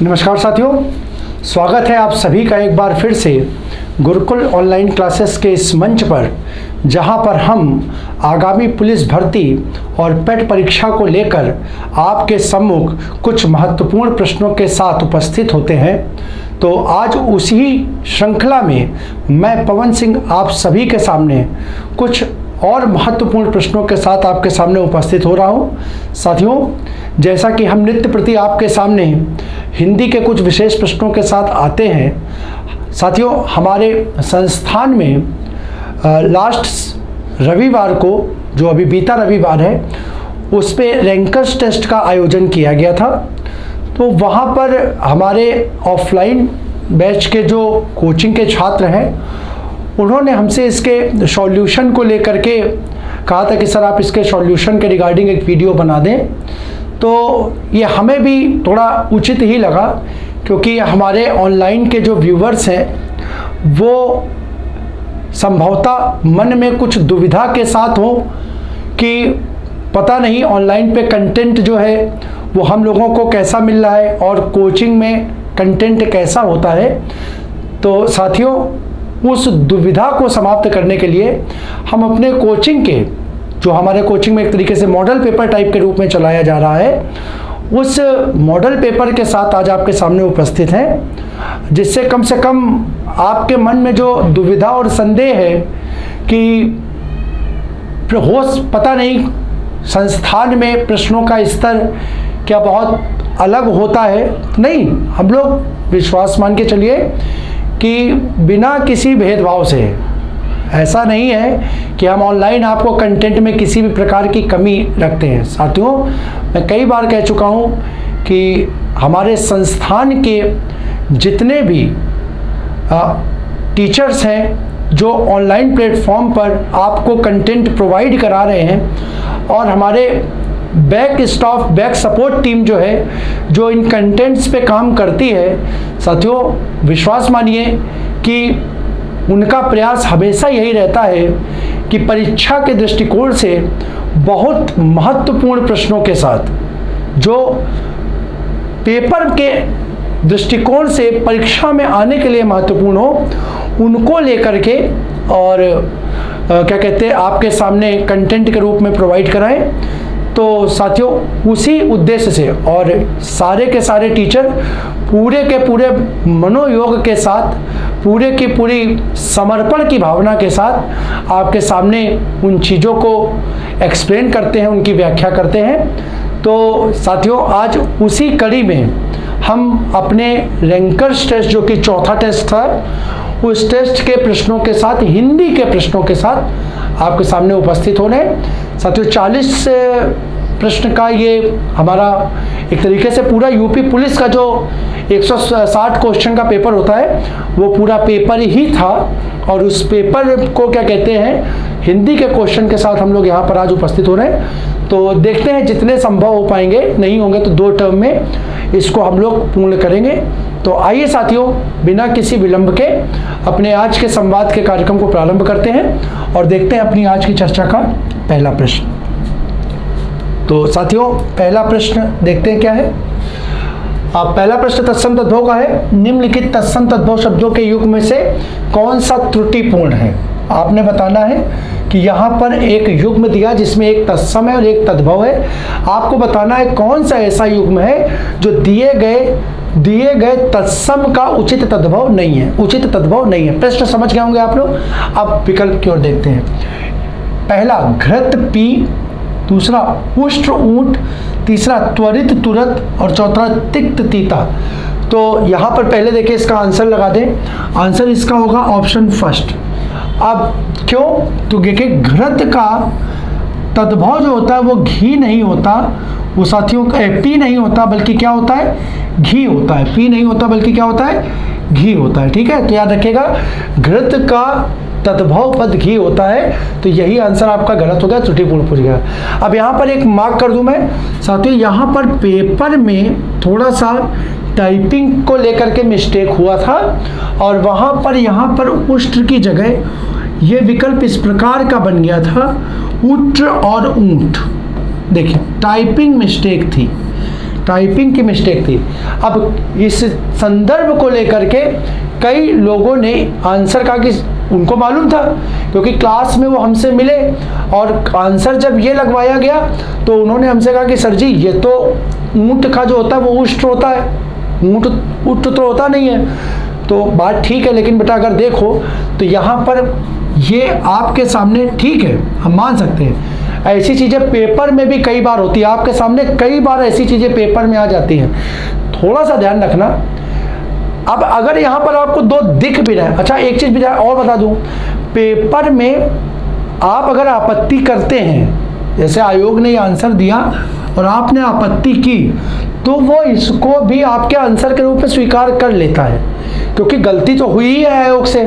नमस्कार साथियों, स्वागत है आप सभी का एक बार फिर से गुरुकुल ऑनलाइन क्लासेस के इस मंच पर, जहां पर हम आगामी पुलिस भर्ती और पेट परीक्षा को लेकर आपके सम्मुख कुछ महत्वपूर्ण प्रश्नों के साथ उपस्थित होते हैं। तो आज उसी श्रृंखला में मैं पवन सिंह आप सभी के सामने कुछ और महत्वपूर्ण प्रश्नों के साथ आपके सामने उपस्थित हो रहा हूं। साथियों, जैसा कि हम नित्य प्रति आपके सामने हिंदी के कुछ विशेष प्रश्नों के साथ आते हैं, साथियों हमारे संस्थान में लास्ट रविवार को, जो अभी बीता रविवार है, उस पे रैंकर्स टेस्ट का आयोजन किया गया था। तो वहाँ पर हमारे ऑफलाइन बैच के जो कोचिंग के छात्र हैं, उन्होंने हमसे इसके सॉल्यूशन को लेकर के कहा था कि सर आप इसके सॉल्यूशन के रिगार्डिंग एक वीडियो बना दें। तो ये हमें भी थोड़ा उचित ही लगा, क्योंकि हमारे ऑनलाइन के जो व्यूवर्स हैं वो संभवतः मन में कुछ दुविधा के साथ हो कि पता नहीं ऑनलाइन पे कंटेंट जो है वो हम लोगों को कैसा मिल रहा है और कोचिंग में कंटेंट कैसा होता है। तो साथियों, उस दुविधा को समाप्त करने के लिए हम अपने कोचिंग के, जो हमारे कोचिंग में एक तरीके से मॉडल पेपर टाइप के रूप में चलाया जा रहा है, उस मॉडल पेपर के साथ आज आपके सामने उपस्थित हैं, जिससे कम से कम आपके मन में जो दुविधा और संदेह है कि पता नहीं संस्थान में प्रश्नों का स्तर क्या बहुत अलग होता है, नहीं, हम लोग विश्वास मान के चलिए कि बिना किसी भेदभाव से, ऐसा नहीं है कि हम ऑनलाइन आपको कंटेंट में किसी भी प्रकार की कमी रखते हैं। साथियों, मैं कई बार कह चुका हूँ कि हमारे संस्थान के जितने भी टीचर्स हैं जो ऑनलाइन प्लेटफॉर्म पर आपको कंटेंट प्रोवाइड करा रहे हैं, और हमारे back staff, back support team जो है, जो इन कंटेंट्स पे काम करती है, साथियों विश्वास मानिए कि उनका प्रयास हमेशा यही रहता है कि परीक्षा के दृष्टिकोण से बहुत महत्वपूर्ण प्रश्नों के साथ, जो पेपर के दृष्टिकोण से परीक्षा में आने के लिए महत्वपूर्ण हो, उनको लेकर के और क्या कहते हैं आपके सामने कंटेंट के रूप में प्रोवाइड कराएं। तो साथियों, उसी उद्देश्य से और सारे के सारे टीचर पूरे के पूरे मनोयोग के साथ, पूरे की पूरी समर्पण की भावना के साथ आपके सामने उन चीज़ों को एक्सप्लेन करते हैं, उनकी व्याख्या करते हैं। तो साथियों, आज उसी कड़ी में हम अपने रैंकर्स टेस्ट, जो कि चौथा टेस्ट था, उस टेस्ट के प्रश्नों के साथ, हिंदी के प्रश्नों के साथ आपके सामने उपस्थित हो रहे हैं। साथियों, 40 प्रश्न का ये हमारा एक तरीके से पूरा यूपी पुलिस का जो 160 क्वेश्चन का पेपर होता है, वो पूरा पेपर ही था, और उस पेपर को क्या कहते हैं, हिंदी के क्वेश्चन के साथ हम लोग यहाँ पर आज उपस्थित हो रहे हैं। तो देखते हैं जितने संभव हो पाएंगे, नहीं होंगे तो 2 टर्म में इसको हम लोग पूर्ण करेंगे। तो आइए साथियों, बिना किसी विलंब के अपने आज के संवाद के कार्यक्रम को प्रारंभ करते हैं और देखते हैं अपनी आज की चर्चा का पहला प्रश्न। तो साथियों, पहला प्रश्न देखते हैं क्या है। पहला प्रश्न तत्सम तद्भव का है। निम्नलिखित तत्सम तद्भव शब्दों के युग्म में से कौन सा त्रुटिपूर्ण है? आपने बताना है कि यहाँ पर एक युग्म दिया जिसमें एक तत्सम है और एक तद्भव है। आपको बताना है कौन सा ऐसा युग्म है जो दिए गए तत्सम का उचित तद्भव नहीं है, उचित तद्भव नहीं है। प्रश्न समझ गए होंगे आप लोग। अब विकल्प की ओर देखते हैं। पहला घृत पी, दूसरा पुष्ट ऊंट, तीसरा त्वरित तुरत, और चौथा तिक्त तीता। तो यहाँ पर पहले देखिए इसका आंसर लगा दें। आंसर इसका होगा ऑप्शन फर्स्ट। अब क्यों? तो देखिए घृत का तद्भव जो होता है वो घी नहीं होता, वो साथियों का पी नहीं होता, बल्कि क्या होता है, घी होता है। पी नहीं होता बल्कि क्या होता है, घी होता है। ठीक है, तो याद रखिएगा घृत का तद्भव पद घी होता है। तो यही आंसर आपका गलत हो गया, त्रुटिपूर्ण पूछ गया। अब यहाँ पर एक मार्क कर दूं मैं साथियों, यहाँ पर पेपर में थोड़ा सा टाइपिंग को लेकर के मिस्टेक हुआ था, और वहाँ पर यहाँ पर उष्ट की जगह ये विकल्प इस प्रकार का बन गया था, उट और ऊंट। देखिए टाइपिंग मिस्टेक थी, टाइपिंग की मिस्टेक थी। अब इस संदर्भ को लेकर के कई लोगों ने आंसर कहा कि उनको मालूम था, क्योंकि क्लास में वो हमसे मिले और आंसर जब ये लगवाया गया तो उन्होंने हमसे कहा कि सर जी ये तो ऊंट का जो होता है वो उष्ट होता है, ऊंट तो होता नहीं है। तो बात ठीक है, लेकिन बेटा अगर देखो तो यहाँ पर ये आपके सामने ठीक है, हम मान सकते हैं। ऐसी चीज़ें पेपर में भी कई बार होती है, आपके सामने कई बार ऐसी चीज़ें पेपर में आ जाती हैं, थोड़ा सा ध्यान रखना। अब अगर यहाँ पर आपको दो दिख भी रहे, अच्छा एक चीज़ भी और बता दूँ, पेपर में आप अगर आपत्ति करते हैं, जैसे आयोग ने आंसर दिया और आपने आपत्ति की, तो वो इसको भी आपके आंसर के रूप में स्वीकार कर लेता है, क्योंकि गलती तो हुई ही है आयोग से।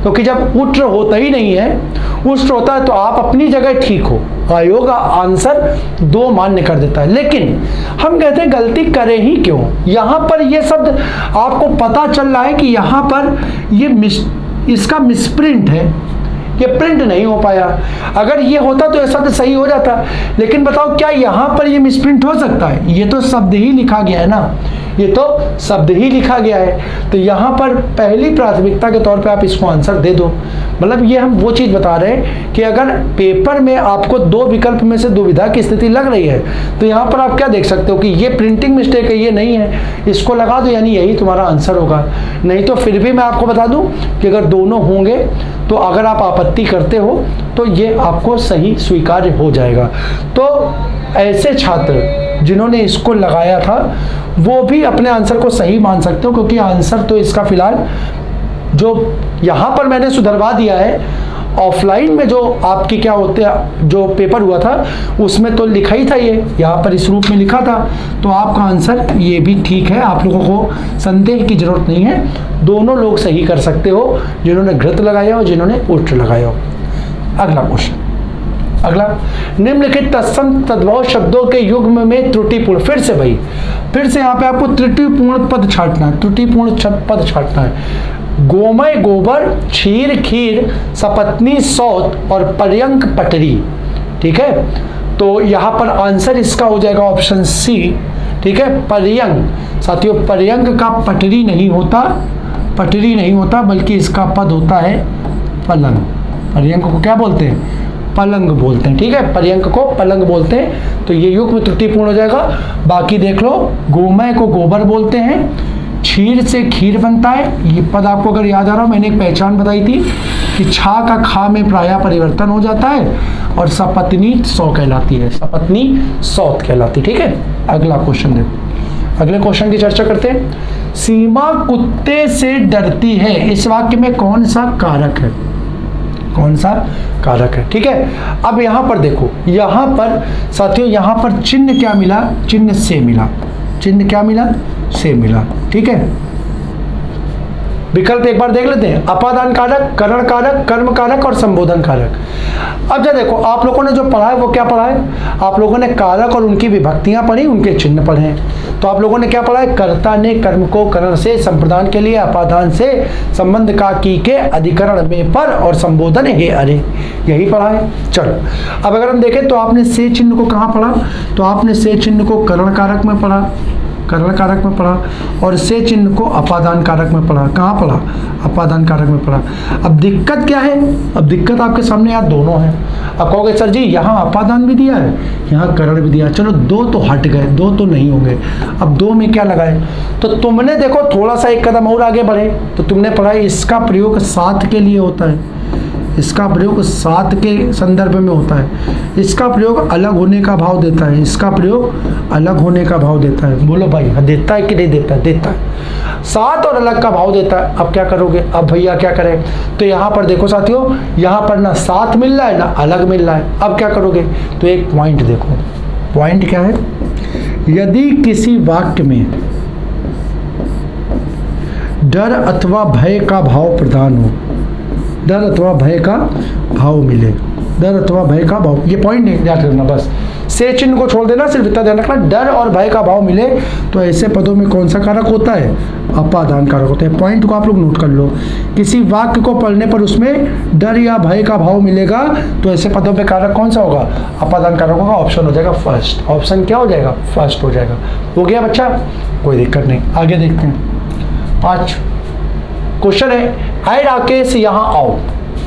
क्योंकि जब उष्ट्र होता ही नहीं है, उष्ट्र होता है तो आप अपनी जगह ठीक हो, आयोग आंसर 2 मान्य कर देता है। लेकिन हम कहते हैं गलती करें ही क्यों। यहाँ पर ये शब्द आपको पता चल रहा है कि यहाँ पर ये इसका मिसप्रिंट है, ये प्रिंट नहीं हो पाया। अगर ये होता तो ये शब्द सही हो जाता, लेकिन बताओ क्या यहाँ पर ये मिसप्रिंट हो सकता है? ये तो शब्द ही लिखा गया है ना, ये तो शब्द ही लिखा गया है, तो यहाँ पर पहली प्राथमिकता के तौर पे आप इसको आंसर दे दो। मतलब ये हम वो चीज़ बता रहे हैं कि अगर पेपर में आपको 2 विकल्प में से दुविधा की स्थिति लग रही है, तो यहाँ पर आप क्या देख सकते हो कि ये प्रिंटिंग मिस्टेक है, ये नहीं है, इसको लगा दो, यानी यही तुम्हारा आंसर होगा। नहीं तो फिर भी मैं आपको बता दूं कि अगर दोनों होंगे तो अगर आप आपत्ति करते हो तो ये आपको सही स्वीकार्य हो जाएगा। तो ऐसे छात्र जिन्होंने इसको लगाया था वो भी अपने आंसर को सही मान सकते हो, क्योंकि आंसर तो इसका फिलहाल जो यहाँ पर मैंने सुधरवा दिया है। ऑफलाइन में जो आपकी क्या होते हैं, जो पेपर हुआ था उसमें तो लिखा ही था, ये यहाँ पर इस रूप में लिखा था, तो आपका आंसर ये भी ठीक है। आप लोगों को संदेह की जरूरत नहीं है, दोनों लोग सही कर सकते हो, जिन्होंने घृत लगाया हो, जिन्होंने उष्ट्र लगाया हो। अगला क्वेश्चन, अगला, निम्नलिखित तत्सम तद्भव शब्दों के युग्म में त्रुटिपूर्ण, फिर से यहाँ पे आपको त्रुटिपूर्ण पद छांटना है, त्रुटिपूर्ण पद छांटना है। गोमय गोबर, क्षीर खीर, सपत्नी सौत और पर्यंक पटरी। ठीक है, तो यहाँ पर आंसर इसका हो जाएगा ऑप्शन सी। ठीक है, पर्यंक। साथियों पर्यंक का पटरी नहीं होता, पटरी नहीं होता, बल्कि इसका पद होता है पलंग। पर्यंक को क्या बोलते हैं? पलंग बोलते हैं। ठीक है, पर्यंक को पलंग बोलते हैं, तो ये युग्म त्रुटिपूर्ण हो जाएगा। बाकी देख लो, गोमय को गोबर बोलते हैं, क्षीर से खीर बनता है, ये पद आपको अगर याद आ रहा हो, मैंने एक पहचान बताई थी कि छा का खा में प्रायः परिवर्तन हो जाता है, और सपत्नी सौ कहलाती है, सपत्नी सौत कहलाती। ठीक है, अगला क्वेश्चन देखो, अगले क्वेश्चन की चर्चा करते हैं। सीमा कुत्ते से डरती है, इस वाक्य में कौन सा कारक है? कौन सा कारक है? ठीक है, अब यहाँ पर देखो, यहाँ पर साथियों यहाँ पर चिन्ह क्या मिला? चिन्ह से मिला, चिन्ह क्या मिला? से मिला। ठीक है, विकल्प एक बार देख लेते हैं। अपादान कारक, करण कारक, कर्म कारक और संबोधन कारक। अब जब देखो आप लोगों ने जो पढ़ा है वो क्या पढ़ा है? आप लोगों ने कारक और उनकी विभक्तियां पढ़ी, उनके चिन्ह पढ़े हैं। तो आप लोगों ने क्या पढ़ा है? कर्ता ने कर्म को करण से संप्रदान के लिए अपादान से संबंध का की के अधिकरण में पर और संबोधन हे अरे, यही पढ़ा है। चलो अब अगर हम देखें तो आपने से चिन्ह को कहाँ पढ़ा? तो आपने से चिन्ह को करण कारक में पढ़ा, करण कारक में पढ़ा, और से चिन्ह को अपादान कारक में पढ़ा। कहाँ पढ़ा? अपादान कारक में पढ़ा। अब दिक्कत क्या है? अब दिक्कत आपके सामने यार दोनों है। अब कहोगे सर जी यहाँ अपादान भी दिया है, यहाँ करण भी दिया है, चलो 2 तो हट गए, 2 तो नहीं होंगे, अब 2 में क्या लगाए? तो तुमने देखो थोड़ा सा एक कदम और आगे बढ़े तो तुमने पढ़ा इसका प्रयोग साथ के लिए होता है, इसका प्रयोग साथ के संदर्भ में होता है, इसका प्रयोग अलग होने का भाव देता है, इसका प्रयोग अलग होने का भाव देता है। बोलो भाई देता है कि नहीं देता है? देता है, साथ और अलग का भाव देता है। अब क्या करोगे? अब भैया क्या करें? तो यहाँ पर देखो साथियों, यहाँ पर ना साथ मिल रहा है ना अलग मिल रहा है। अब क्या करोगे? तो एक पॉइंट देखो, पॉइंट क्या है? यदि किसी वाक्य में डर अथवा भय का भाव प्रदान हो, डर अथवा भय का भाव मिले, डर अथवा भय का भाव, ये पॉइंट नहीं याद करना, बस से चिन्ह को छोड़ देना, सिर्फ इतना ध्यान रखना, डर और भय का भाव मिले तो ऐसे पदों में कौन सा कारक होता है, अपादान कारक होता है। पॉइंट को आप लोग नोट कर लो, किसी वाक्य को पढ़ने पर उसमें डर या भय का भाव मिलेगा तो ऐसे पदों पे कारक कौन सा होगा, अपादान कारक होगा। ऑप्शन हो जाएगा फर्स्ट, ऑप्शन क्या हो जाएगा, फर्स्ट हो जाएगा। हो गया बच्चा, कोई दिक्कत नहीं, आगे देखते हैं। 5 क्वेश्चन है, ऐ राकेश यहाँ आओ,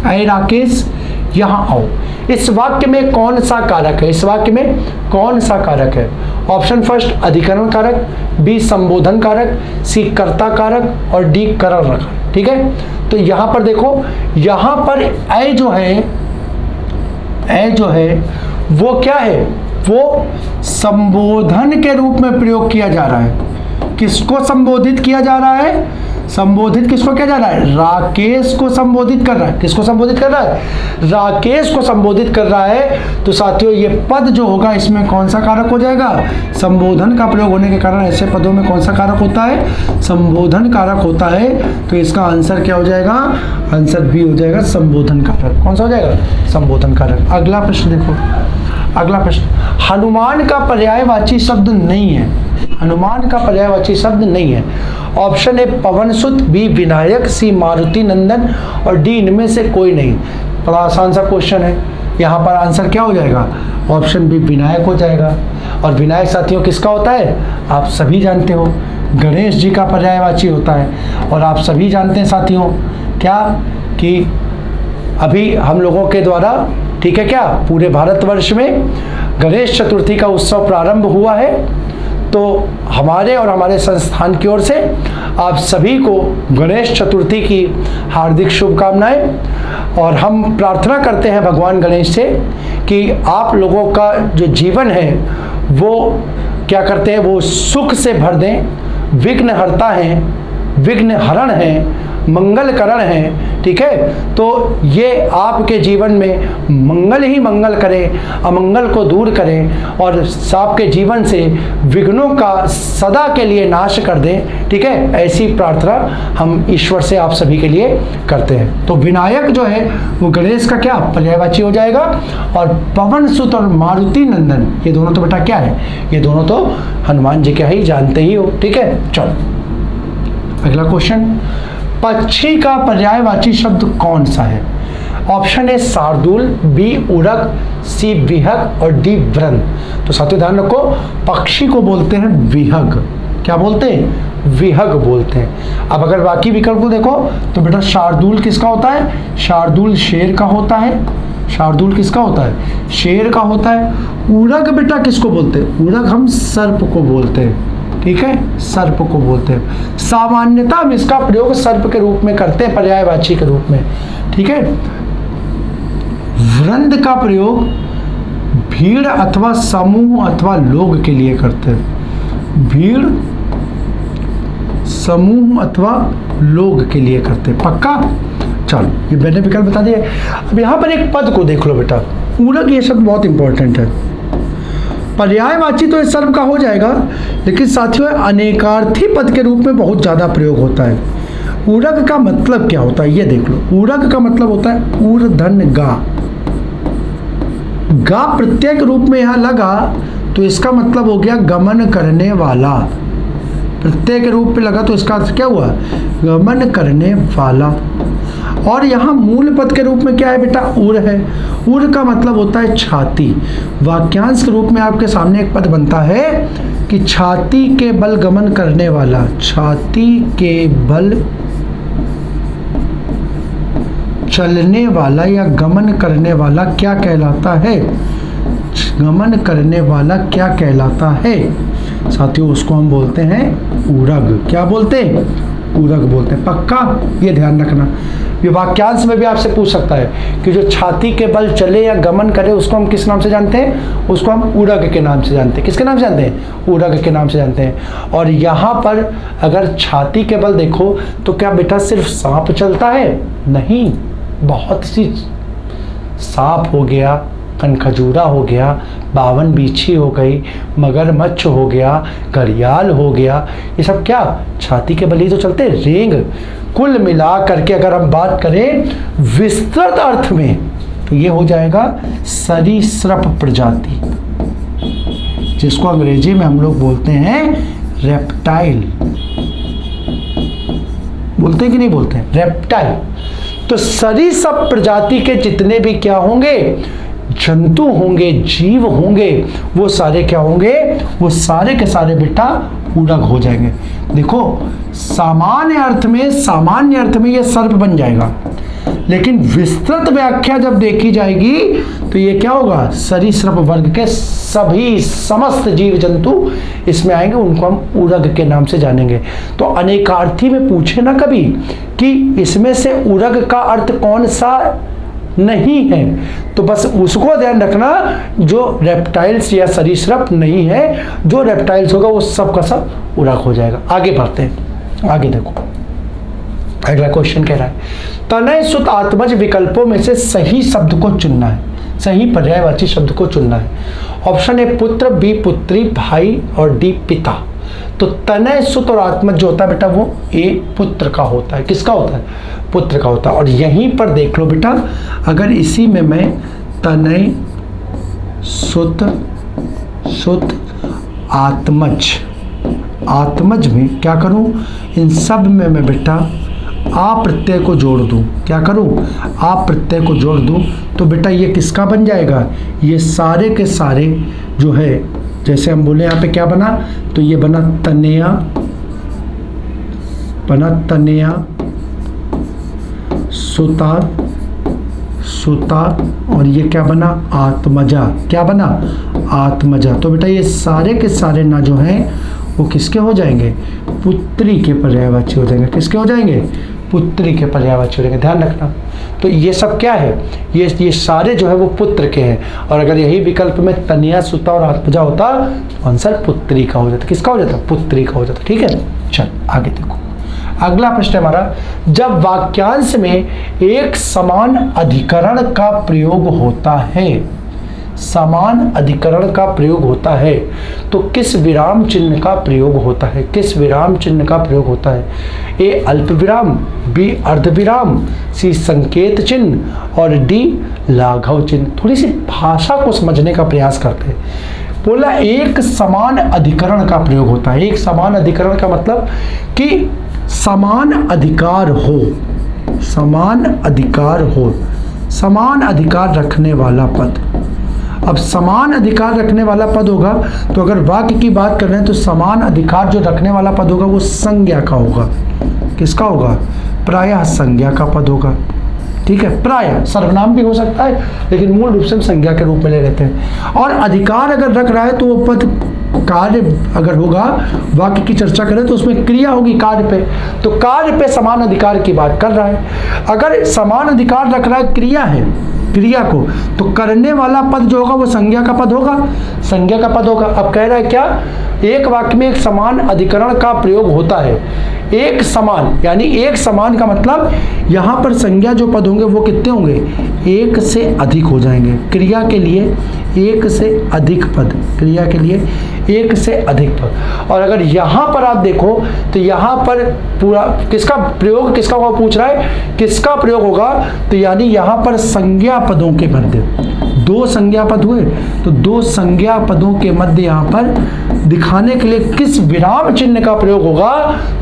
ऐ राकेश यहाँ आओ, इस वाक्य में कौन सा कारक है, इस वाक्य में कौन सा कारक है। ऑप्शन फर्स्ट अधिकरण कारक, बी संबोधन कारक, सी कर्ता कारक और डी करण कारक। ठीक है, तो यहां पर देखो, यहां पर ऐ जो है, ऐ जो है वो क्या है, वो संबोधन के रूप में प्रयोग किया जा रहा है। किसको संबोधित किया जा रहा है, संबोधित किसको किया जा रहा है, राकेश को संबोधित कर रहा है। किसको संबोधित कर रहा है, राकेश को संबोधित कर रहा है। तो साथियों ये पद जो होगा इसमें कौन सा कारक हो जाएगा, संबोधन का प्रयोग होने के कारण ऐसे पदों में कौन सा कारक होता है, संबोधन कारक होता है। तो इसका आंसर क्या हो जाएगा, आंसर बी हो जाएगा, संबोधन कारक। कौन सा हो जाएगा, संबोधन कारक। अगला प्रश्न देखो, अगला प्रश्न, हनुमान का पर्यायवाची शब्द नहीं है, हनुमान का पर्यायवाची शब्द नहीं है। ऑप्शन ए पवन सुत, बी विनायक, सी मारुति नंदन और डी इनमें से कोई नहीं। बड़ा आसान सा क्वेश्चन है, यहाँ पर आंसर क्या हो जाएगा, ऑप्शन बी विनायक हो जाएगा। और विनायक साथियों किसका होता है, आप सभी जानते हो, गणेश जी का पर्यायवाची होता है। और आप सभी जानते हैं साथियों क्या, कि अभी हम लोगों के द्वारा, ठीक है क्या, पूरे भारतवर्ष में गणेश चतुर्थी का उत्सव प्रारंभ हुआ है। तो हमारे और हमारे संस्थान की ओर से आप सभी को गणेश चतुर्थी की हार्दिक शुभकामनाएं। और हम प्रार्थना करते हैं भगवान गणेश से कि आप लोगों का जो जीवन है वो क्या करते हैं, वो सुख से भर दें, विघ्नहर्ता हैं, विघ्न हरण हैं, मंगलकरण है। ठीक है, तो ये आपके जीवन में मंगल ही मंगल करें, अमंगल को दूर करें और आपके जीवन से विघ्नों का सदा के लिए नाश कर दें। ठीक है, ऐसी प्रार्थना हम ईश्वर से आप सभी के लिए करते हैं। तो विनायक जो है वो गणेश का क्या पर्यायवाची हो जाएगा। और पवन सुत और मारुति नंदन, ये दोनों तो बेटा क्या है, ये दोनों तो हनुमान जी के ही जानते ही हो। ठीक है, चलो अगला क्वेश्चन, पक्षी का पर्यायवाची शब्द कौन सा है। ऑप्शन ए शार्दूल, बी उड़क, सी विहग और डी वृंद। तो साथियों ध्यान रखो, पक्षी को बोलते हैं विहग। क्या बोलते हैं, विहग बोलते हैं। अब अगर बाकी विकल्प को देखो तो बेटा शार्दूल किसका होता है, शार्दूल शेर का होता है, शार्दूल किसका होता है, शेर का होता है। उड़क बेटा किसको बोलते हैं, उड़क हम सर्प को बोलते हैं। ठीक है, सर्प को बोलते हैं। सामान्यतः हम इसका प्रयोग सर्प के रूप में करते हैं, पर्यायवाची के रूप में। ठीक है, वृंद का प्रयोग भीड़ अथवा समूह अथवा लोग के लिए करते हैं, भीड़ समूह अथवा लोग के लिए करते हैं। पक्का, चलो ये मैंने विकल्प बता दिए। अब यहाँ पर एक पद को देख लो बेटा, उड़क, ये शब्द बहुत इंपॉर्टेंट है। पर्यायवाची तो इस सर्व का हो जाएगा, लेकिन साथियों अनेकार्थी पद के रूप में बहुत ज़्यादा प्रयोग होता है। उड़क का मतलब क्या होता है, ये देख लो। उड़क का मतलब होता है ऊर्धन गा, गा प्रत्यय के रूप में यहाँ लगा तो इसका मतलब हो गया गमन करने वाला। प्रत्यय के रूप में लगा तो इसका अर्थ क्या हुआ, गमन करने वाला। और यहाँ मूल पद के रूप में क्या है बेटा, उर है। उर का मतलब होता है छाती। वाक्यांश के रूप में आपके सामने एक पद बनता है कि छाती के बल गमन करने वाला, छाती के बल चलने वाला या गमन करने वाला क्या कहलाता है, गमन करने वाला क्या कहलाता है साथियों, उसको हम बोलते हैं उरग। क्या बोलते हैं, उरग बोलते हैं। पक्का ये ध्यान रखना, ये वाक्यांश में भी आपसे पूछ सकता है कि जो छाती के बल चले या गमन करे उसको हम किस नाम से जानते हैं, उसको हम उरग के नाम से जानते हैं। किसके नाम से जानते हैं, उरग के नाम से जानते हैं। और यहाँ पर अगर छाती के बल देखो तो क्या बेटा सिर्फ सांप चलता है, नहीं, बहुत सी, सांप हो गया, कनखजूरा हो गया, बावन बीछी हो गई, मगरमच्छ हो गया, घड़ियाल हो गया, ये सब क्या छाती के बल ही तो चलते, रेंग। कुल मिला करके अगर हम बात करें विस्तृत अर्थ में तो ये हो जाएगा सरीसृप प्रजाति, जिसको अंग्रेजी में हम लोग बोलते हैं रेप्टाइल। बोलते हैं कि नहीं बोलते हैं? रेप्टाइल। तो सरीसृप प्रजाति के जितने भी क्या होंगे, जंतु होंगे, जीव होंगे, वो सारे क्या होंगे, वो सारे के सारे बेटा उड़क हो जाएंगे। देखो सामान्य अर्थ में ये सर्प बन जाएगा, लेकिन विस्तृत व्याख्या जब देखी जाएगी तो ये क्या होगा, सरीसृप वर्ग के सभी समस्त जीव जंतु इसमें आएंगे, उनको हम उड़क के नाम से जानेंगे। तो अनेकार्थी में पूछे ना कभी कि इसमें से उड़क का अर्थ कौन सा नहीं है, तो बस उसको ध्यान रखना, जो रेप्टाइल्स या सरीसृप नहीं है, जो रेप्टाइल्स होगा वो सब का सब उड़क हो जाएगा। आगे बढ़ते हैं, आगे देखो अगला क्वेश्चन कह रहा है तनय सुत आत्मज विकल्पों में से सही शब्द को चुनना है, सही पर्यायवाची शब्द को चुनना है। ऑप्शन ए पुत्र, बी पुत्री, भाई और डी पिता। तो तनय सुत और आत्मज जो होता है बेटा वो ए पुत्र का होता है। किसका होता है? पुत्र का होता है। और यहीं पर देख लो बेटा, अगर इसी में मैं तनय सुत आत्मज में क्या करूं, इन सब में मैं बेटा आ प्रत्यय को जोड़ दूं। क्या करूं? आ प्रत्यय को जोड़ दूं तो बेटा ये किसका बन जाएगा, ये सारे के सारे जो है, जैसे हम बोले यहाँ पे क्या बना, तो ये बना तनया सुता और ये क्या बना, आत्मजा। क्या बना? आत्मजा। तो बेटा ये सारे के सारे ना जो हैं वो किसके हो जाएंगे, पुत्री के पर्यायवाची हो जाएंगे। किसके हो जाएंगे? पुत्री के पर्यायवाची हो जाएंगे। ध्यान रखना। तो ये सब क्या है, ये सारे जो है वो पुत्र के हैं। और अगर यही विकल्प में तनया सुता और आत्मजा होता तो आंसर पुत्री का हो जाता। किसका हो जाता? पुत्री का हो जाता। ठीक है, चल आगे देखो। अगला प्रश्न हमारा, जब वाक्यांश में एक समान अधिकरण का प्रयोग होता है, समान अधिकरण का प्रयोग होता है, तो किस विराम चिन्ह का प्रयोग होता है? किस विराम चिन्ह का प्रयोग होता है? ए अल्प विराम, बी अर्ध विराम, सी संकेत चिन्ह और डी लाघव चिन्ह। थोड़ी सी भाषा को समझने का प्रयास करते हैं। बोला एक समान अधिकरण का प्रयोग होता है। एक समान अधिकरण का मतलब कि समान अधिकार हो, समान अधिकार हो, समान अधिकार रखने वाला पद। अब समान अधिकार रखने वाला पद होगा तो अगर वाक्य की बात कर रहे हैं तो समान अधिकार जो रखने वाला पद होगा वो संज्ञा का होगा। किसका होगा? प्रायः संज्ञा का पद होगा। ठीक है, प्रायः सर्वनाम भी हो सकता है, लेकिन मूल रूप से हम संज्ञा के रूप में ले लेते हैं। और अधिकार अगर रख रहा है तो वो पद कार्य अगर होगा, वाक्य की चर्चा करें तो उसमें क्रिया होगी कार्य पे, तो कार्य पे समान अधिकार की बात कर रहा है। अगर समान अधिकार रख रहा है क्रिया है, क्रिया को, तो करने वाला पद जो होगा वो संज्ञा का पद होगा, संज्ञा का पद होगा। अब कह रहा है क्या, एक वाक्य में एक समान अधिकरण का प्रयोग होता है। एक समान यानी एक समान का मतलब यहाँ पर संज्ञा जो पद होंगे वो कितने होंगे? एक से अधिक हो जाएंगे। क्रिया के लिए एक से अधिक पद, क्रिया के लिए एक से अधिक पद। और अगर यहाँ पर आप देखो तो यहाँ पर पूरा किसका प्रयोग, किसका होगा पूछ रहा है, किसका प्रयोग होगा? तो यानी यहाँ पर संज्ञा पदों के मध्य, दो संज्ञा पद हुए तो दो संज्ञा पदों के मध्य यहाँ पर दिखाने के लिए किस विराम चिन्ह का प्रयोग होगा?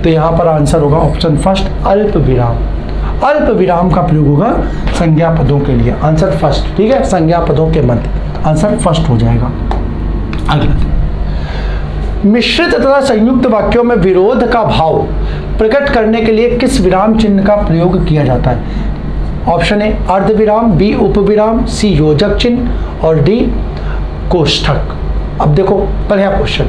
तो यहाँ पर आंसर होगा ऑप्शन फर्स्ट, अल्प विराम। अल्प विराम का प्रयोग होगा संज्ञा पदों के लिए, आंसर फर्स्ट। ठीक है, संज्ञा पदों के मध्य आंसर फर्स्ट हो जाएगा। अगला, मिश्रित तथा संयुक्त वाक्यों में विरोध का भाव प्रकट करने के लिए किस विराम चिन्ह का प्रयोग किया जाता है? ऑप्शन ए अर्ध विराम, बी उपविराम, सी योजक चिन्ह और डी कोष्ठक। अब देखो पहला क्वेश्चन,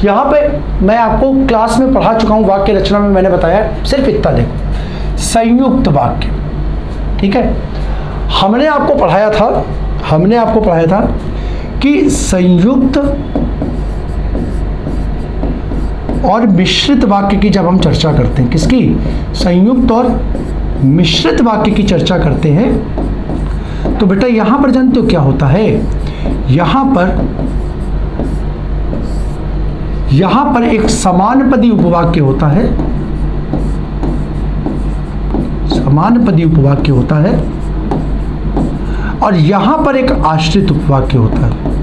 यहाँ पे मैं आपको क्लास में पढ़ा चुका हूँ, वाक्य रचना में मैंने बताया, सिर्फ इतना देखो, संयुक्त वाक्य। ठीक है, हमने आपको पढ़ाया था कि संयुक्त और मिश्रित वाक्य की जब हम चर्चा करते हैं, किसकी? संयुक्त और मिश्रित वाक्य की चर्चा करते हैं, तो बेटा यहां पर जानते हो क्या होता है? यहां पर एक समानपदी उपवाक्य होता है, समानपदी उपवाक्य होता है और यहां पर एक आश्रित उपवाक्य होता है।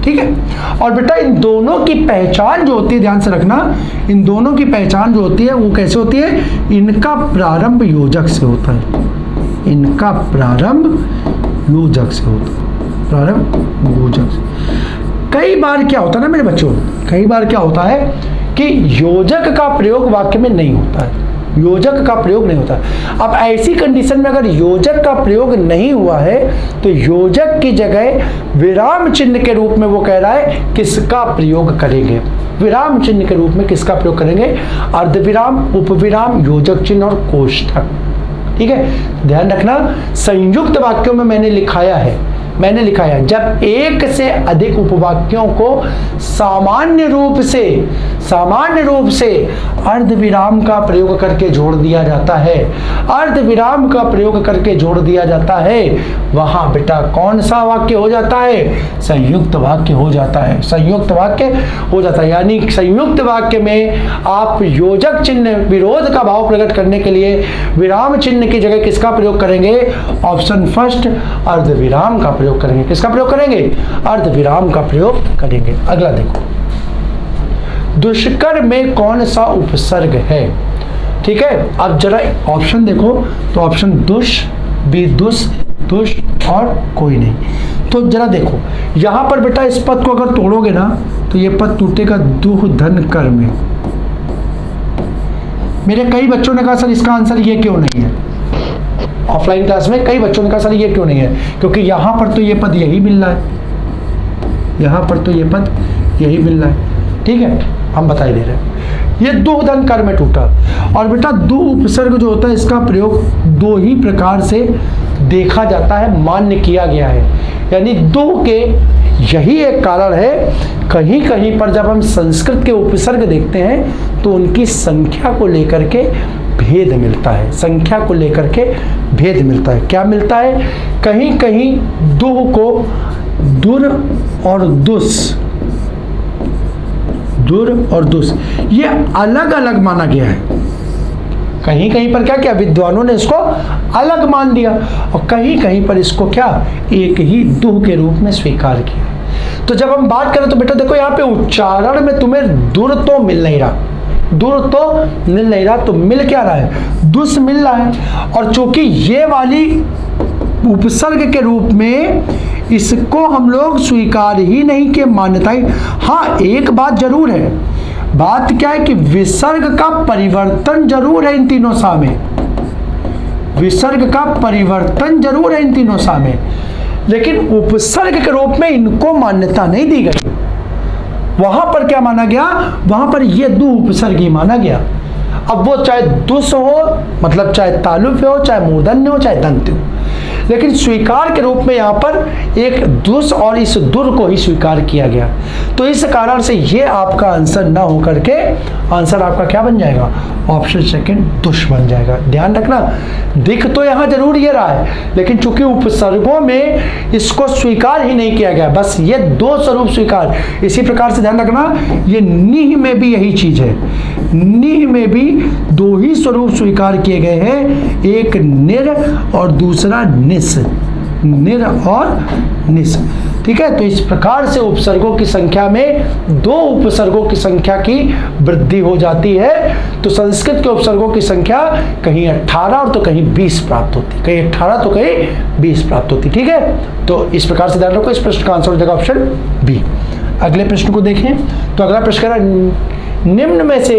ठीक है, और बेटा इन दोनों की पहचान जो होती है, ध्यान से रखना, इन दोनों की पहचान जो होती है वो कैसे होती है? इनका प्रारंभ योजक से होता है। इनका प्रारंभ योजक से होता है। प्रारंभ योजक से। कई बार क्या होता है ना मेरे बच्चों, कई बार क्या होता है कि योजक का प्रयोग वाक्य में नहीं होता है, योजक का प्रयोग नहीं होता। अब ऐसी कंडीशन में अगर योजक का प्रयोग नहीं हुआ है तो योजक की जगह विराम चिन्ह के रूप में वो कह रहा है किसका प्रयोग करेंगे? विराम चिन्ह के रूप में किसका प्रयोग करेंगे? अर्धविराम, उपविराम, योजक चिन्ह और कोष्ठक। ठीक है, ध्यान रखना, संयुक्त वाक्यों में मैंने लिखाया है जब एक से अधिक उपवाक्यों को सामान्य रूप से अर्धविराम का प्रयोग करके जोड़ दिया जाता है, अर्धविराम का प्रयोग करके जोड़ दिया जाता है, वहां बेटा कौन सा वाक्य हो जाता है? संयुक्त वाक्य हो जाता है। संयुक्त वाक्य हो जाता है, यानी संयुक्त वाक्य में आप योजक चिन्ह, विरोध का भाव प्रकट करने के लिए विराम चिन्ह की जगह किसका प्रयोग करेंगे? ऑप्शन फर्स्ट, अर्धविराम का प्रयोग करेंगे। किसका प्रयोग करेंगे? अर्धविराम का प्रयोग करेंगे। अगला देखो, दुष्कर में कौन सा उपसर्ग है? ठीक है, अब जरा ऑप्शन देखो तो ऑप्शन दुष, विदुष, दुष और कोई नहीं। तो जरा देखो यहां पर बेटा इस पद को अगर तोड़ोगे ना तो ये पद टूटेगा दुह धन कर में। मेरे कई बच्चों ने कहा सर इसका आंसर ये क्यों नहीं है? ऑफलाइन क्लास में कई बच्चों ने कहा सर ये क्यों नहीं है? क्योंकि यहां पर तो ये पद यही मिल रहा है, यहां पर तो ये पद यही मिल रहा है। ठीक है, हम बताई दे रहे हैं, ये दो धन कर में टूटा। और बेटा दो उपसर्ग जो होता है इसका प्रयोग दो ही प्रकार से देखा जाता है, मान्य किया गया है। यानी दो के यही एक कारण है, कहीं कहीं पर जब हम संस्कृत के उपसर्ग देखते हैं तो उनकी संख्या को लेकर के भेद मिलता है, संख्या को लेकर के भेद मिलता है। क्या मिलता है? कहीं कहीं दुह को दुर और दुस, दुर और दुस ये अलग अलग माना गया है। कहीं कहीं पर क्या किया विद्वानों ने इसको अलग मान दिया और कहीं कहीं पर इसको क्या एक ही दुह के रूप में स्वीकार किया। तो जब हम बात करें तो बेटा देखो यहाँ पे उच्चारण में तुम्हें दुर तो मिल नहीं रहा, दुर तो मिल नहीं रहा, तो मिल क्या रहा है? दुस मिल रहा है। और चूंकि ये वाली उपसर्ग के रूप में इसको हम लोग स्वीकार ही नहीं किए, मान्यताएं। हाँ, एक बात जरूर है, बात क्या है कि विसर्ग का परिवर्तन जरूर है इन तीनों सा में, विसर्ग का परिवर्तन जरूर है इन तीनों सा में, लेकिन उपसर्ग के रूप में इनको मान्यता नहीं दी गई। वहां पर क्या माना गया? वहां पर ये दो उपसर्ग ही माना गया। अब वो चाहे दुस हो, मतलब चाहे तालुफ हो, चाहे मूर्धन्य हो, चाहे दंत हो, लेकिन स्वीकार के रूप में यहाँ पर एक दुस और इस दुर को ही स्वीकार किया गया। तो इस कारण से ये आपका आंसर ना हो करके आंसर आपका क्या बन जाएगा? ऑप्शन सेकंड दुष बन जाएगा। ध्यान रखना, दिख तो यहाँ जरूर ये रहा है, लेकिन चूंकि उपसर्गों में इसको स्वीकार ही नहीं किया गया, बस ये दो स्वरूप स्वीकार। इसी प्रकार से ध्यान रखना, ये निह में भी यही चीज है, निह में भी दो ही स्वरूप स्वीकार किए गए हैं, एक निर और दूसरा निस, निर और निस। ठीक है, तो इस प्रकार से उपसर्गों की संख्या में दो उपसर्गों की संख्या की वृद्धि हो जाती है। तो संस्कृत के उपसर्गों की संख्या कहीं 18 और तो कहीं 20 प्राप्त होती, कहीं 18 तो कहीं 20 प्राप्त होती। ठीक है, तो इस प्रकार से ध्यान रखो, इस प्रश्न का आंसर हो जाएगा ऑप्शन बी। अगले प्रश्न को देखें तो अगला प्रश्न कह रहा है निम्न में से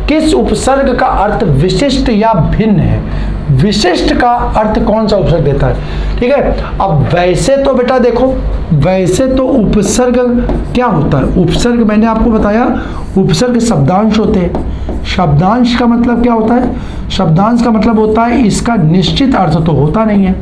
किस उपसर्ग का अर्थ विशिष्ट या भिन्न है? विशिष्ट का अर्थ कौन सा उपसर्ग देता है? ठीक है, अब वैसे तो बेटा देखो, वैसे तो उपसर्ग क्या होता है? उपसर्ग मैंने आपको बताया, उपसर्ग शब्दांश होते हैं। शब्दांश का मतलब क्या होता है? शब्दांश का मतलब होता है इसका निश्चित अर्थ तो होता नहीं है,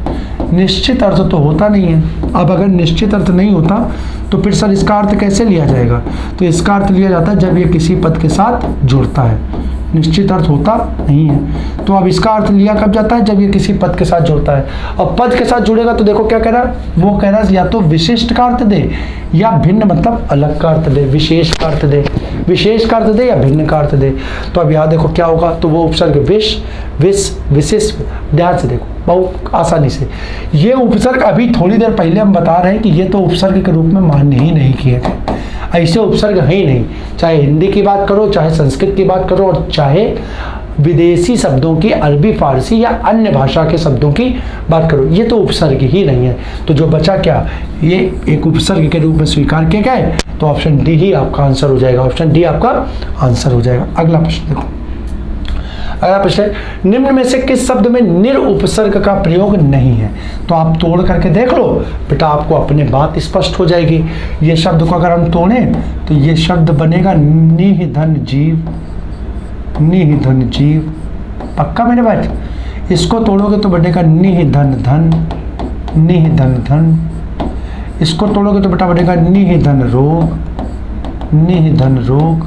निश्चित अर्थ तो होता नहीं है। अब अगर निश्चित अर्थ नहीं होता तो फिर सर इसका अर्थ कैसे लिया जाएगा? तो इसका अर्थ लिया जाता है जब ये किसी पद के साथ जुड़ता है, निश्चित अर्थ होता नहीं है। तो अब इसका अर्थ लिया कब जाता है, जब ये किसी पद के साथ जुड़ता है। और पद के साथ जुड़ेगा तो देखो क्या कह रहा है, वो कह रहा है या तो विशिष्ट का अर्थ दे या भिन्न मतलब अलग का अर्थ दे, विशेष का अर्थ दे, विशेष का अर्थ दे या भिन्न का अर्थ दे। तो अब यहाँ देखो क्या होगा, तो वो उपसर्ग विश, विश, विशेष, ध्यान से देखो बहुत आसानी से। ये उपसर्ग अभी थोड़ी देर पहले हम बता रहे हैं कि ये तो उपसर्ग के रूप में मान्य ही नहीं किए गए, ऐसे उपसर्ग है ही नहीं। चाहे हिंदी की बात करो, चाहे संस्कृत की बात करो, और चाहे विदेशी शब्दों की, अरबी, फारसी या अन्य भाषा के शब्दों की बात करो, ये तो उपसर्ग ही नहीं है। तो जो बचा क्या, ये एक उपसर्ग के रूप में स्वीकार किए गए, तो ऑप्शन डी ही आपका आंसर हो जाएगा, ऑप्शन डी आपका आंसर हो जाएगा। अगला प्रश्न देखो, अगला प्रश्न है, निम्न में से किस शब्द में निर उपसर्ग का प्रयोग नहीं है। तो आप तोड़ करके देख लो बेटा, आपको अपने बात स्पष्ट हो जाएगी। ये शब्द को अगर हम तोड़ें तो ये शब्द बनेगा निधन जीव, निधन जीव, पक्का मेरे बात। इसको तोड़ोगे तो बनेगा निधन धन, निधन धन। इसको तोड़ोगे तो बेटा बनेगा निधन रोग, निधन रोग,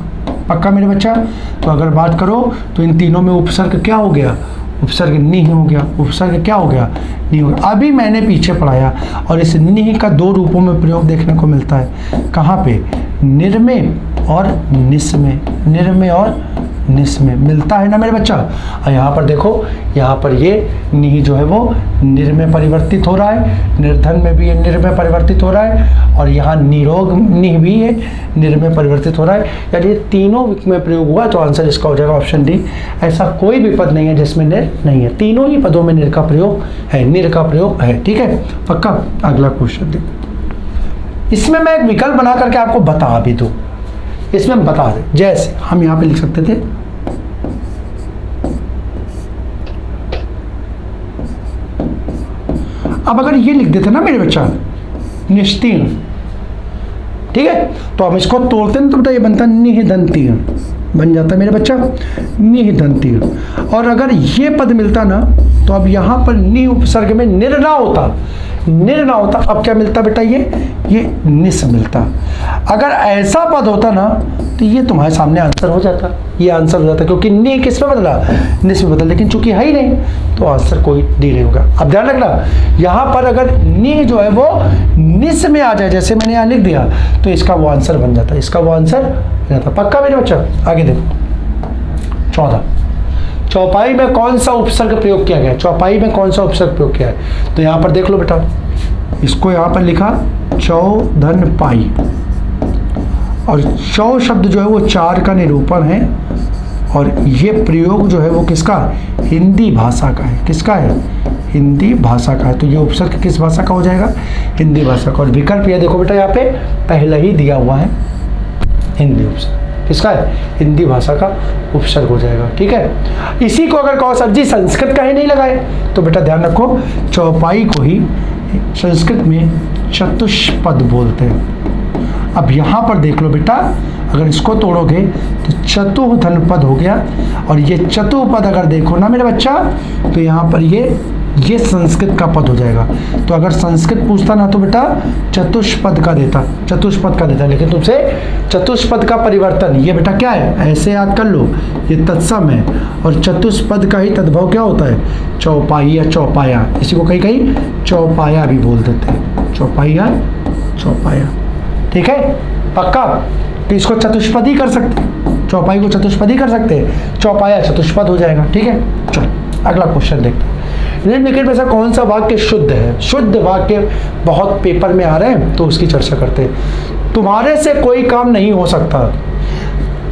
पक्का मेरे बच्चा। तो अगर बात करो तो इन तीनों में उपसर्ग क्या हो गया, उपसर्ग निह हो गया, उपसर्ग क्या हो गया, निह हो गया। अभी मैंने पीछे पढ़ाया, और इस निह का दो रूपों में प्रयोग देखने को मिलता है। कहाँ पे, निर में और निस में, निर में और निस में मिलता है ना मेरे बच्चा। और यहाँ पर देखो, यहाँ पर ये निह जो है वो निर में परिवर्तित हो रहा है, निर्धन में भी ये निर में परिवर्तित हो रहा है, और यहाँ निरोग निह भी है निर में परिवर्तित हो रहा है। यानी ये तीनों में प्रयोग हुआ, तो आंसर इसका हो जाएगा ऑप्शन डी। ऐसा कोई भी पद नहीं है जिसमें निर नहीं है, तीनों ही पदों में निर का प्रयोग है, निर का प्रयोग है, ठीक है पक्का। अगला क्वेश्चन देखो, इसमें मैं एक विकल्प बना करके आपको बता भी दूँ, इसमें बता दे, जैसे हम यहाँ पे लिख सकते थे, अब अगर ये लिख देते ना मेरे बच्चा निस्तीर्ण, ठीक है, तो हम इसको तोड़ते हैं तो बेटा ये बनता निहदंतीर्ण बन जाता है मेरे बच्चा, निहदंतीर्ण। और अगर ये पद मिलता ना, तो अब यहाँ पर नि उपसर्ग में निर ना होता, निर ना होता, अब क्या मिलता बेटा, ये निस मिलता। अगर ऐसा पद होता ना तो ये तुम्हारे सामने आंसर हो जाता, ये आंसर हो जाता, क्योंकि नि किस में बदला, निस में बदला, लेकिन चूंकि है ही नहीं तो आंसर कोई डी नहीं होगा। अब ध्यान रखना, यहाँ पर अगर नि जो है वो निस में आ जाए, जैसे मैंने यहाँ लिख दिया, तो इसका वो आंसर बन जाता, इसका वो आंसर बन जाता, पक्का मेरे बच्चा। आगे देखो 14, चौपाई में कौन सा उपसर्ग प्रयोग किया गया, चौपाई में कौन सा उपसर्ग प्रयोग किया है। तो यहाँ पर देख लो बेटा, इसको यहाँ पर लिखा चौधन पाई, और चौ शब्द जो है वो चार का निरूपण है, और ये प्रयोग जो है वो किसका, हिंदी भाषा का है, किसका है, हिंदी भाषा का है। तो ये उपसर्ग किस भाषा का हो जाएगा, हिंदी भाषा का। और विकल्प ये देखो बेटा, यहाँ पे पहले ही दिया हुआ है, हिंदी उपसर्ग किसका है, हिंदी भाषा का उपसर्ग हो जाएगा, ठीक है। इसी को अगर कहो सर जी संस्कृत का ही नहीं लगाए, तो बेटा ध्यान रखो, चौपाई को ही संस्कृत में चतुष्पद बोलते हैं। अब यहाँ पर देख लो बेटा, अगर इसको तोड़ोगे तो चतुर्धन पद हो गया, और ये चतुर्पद अगर देखो ना मेरे बच्चा, तो यहाँ पर ये संस्कृत का पद हो जाएगा। तो अगर संस्कृत पूछता ना तो बेटा चतुष्पद का देता, चतुष्पद का देता, लेकिन तुमसे चतुष्पद का परिवर्तन, ये बेटा क्या है, ऐसे याद कर लो, ये तत्सम है, और चतुष्पद का ही तद्भव क्या होता है, चौपाई या चौपाया, इसी को कहीं कहीं चौपाया भी बोल देते हैं, चौपाया चौपाया, ठीक है पक्का। तो इसको चतुष्पदी कर सकते, चौपाई को चतुष्पदी कर सकते हैं, चौपाया चतुष्पद हो जाएगा, ठीक है। चलो अगला क्वेश्चन देखते हैं, निम्नलिखित में से कौन सा वाक्य शुद्ध है। शुद्ध वाक्य बहुत पेपर में आ रहे हैं, तो उसकी चर्चा करते हैं। तुम्हारे से कोई काम नहीं हो सकता,